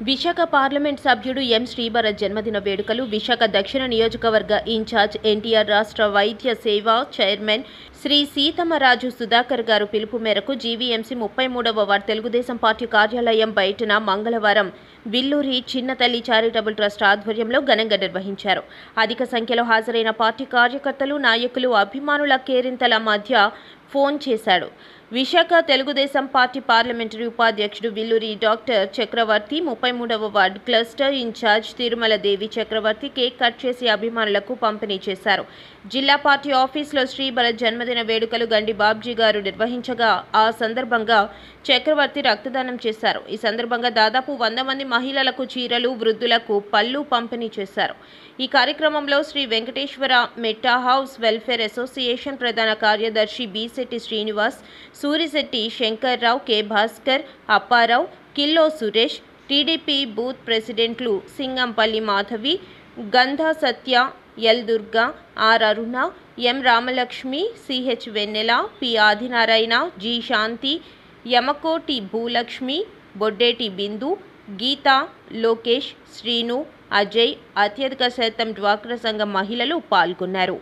Visakha parliament సభ్యుడు ఎం శ్రీభరత్ జన్మదిన వేడుకలు విశాఖ దక్షిణ నియోజకవర్గ ఇన్ఛార్జ్ ఎన్టీఆర్ రాష్ట్ర వైద్య సేవా చైర్మన్ శ్రీ సీతమ్మరాజు సుధాకర్ గారు పిలుపు మేరకు జీవీఎంసీ 33వ వార్డు తెలుగుదేశం పార్టీ కార్యాలయం బయటన మంగళవారం విల్లూరి చిన్నతల్లి చారిటబుల్ ట్రస్ట్ ఆధ్వర్యంలో ఘనంగా నిర్వహించారు. అధిక సంఖ్యలో హాజరైన పార్టీ కార్యకర్తలు, నాయకులు, అభిమానుల కేరింతల మధ్య ఫోన్ చేశాడు. విశాఖ తెలుగుదేశం పార్టీ పార్లమెంటరీ ఉపాధ్యక్షుడు విల్లూరి డాక్టర్ చక్రవర్తి, 33వ వార్డు క్లస్టర్ ఇన్ఛార్జ్ తిరుమల దేవి చక్రవర్తి కేక్ కట్ చేసి అభిమానులకు పంపిణీ చేశారు. జిల్లా పార్టీ ఆఫీసులో శ్రీభరత్ జన్మదిన వేడుకలు గండి బాబ్జీ గారు నిర్వహించగా ఆ సందర్భంగా చక్రవర్తి రక్తదానం చేశారు. ఈ సందర్భంగా దాదాపు 100 మంది మహిళలకు చీరలు, వృద్ధులకు పళ్ళు పంపిణీ చేశారు. ఈ కార్యక్రమంలో Shri Venkateswara Metta house welfare association ప్రధాన కార్యదర్శి బి.శెట్టి Srinivas, Surisetti Shankarrao, K Bhaskar, Apparao, Killo Suresh, TDP booth ప్రెసిడెంట్లు Singampalli Madhavi, Gandha Satya, L Durga, R Aruna, M Ramalakshmi, CH Vennela, P Adinarayana, G Shanti, Yamakoti Bhulakshmi, Boddeti Bindu, Geetha, Lokesh, Seenu, Ajay, అత్యధిక శాతం డ్వాక్రా సంఘం మహిళలు పాల్గొన్నారు.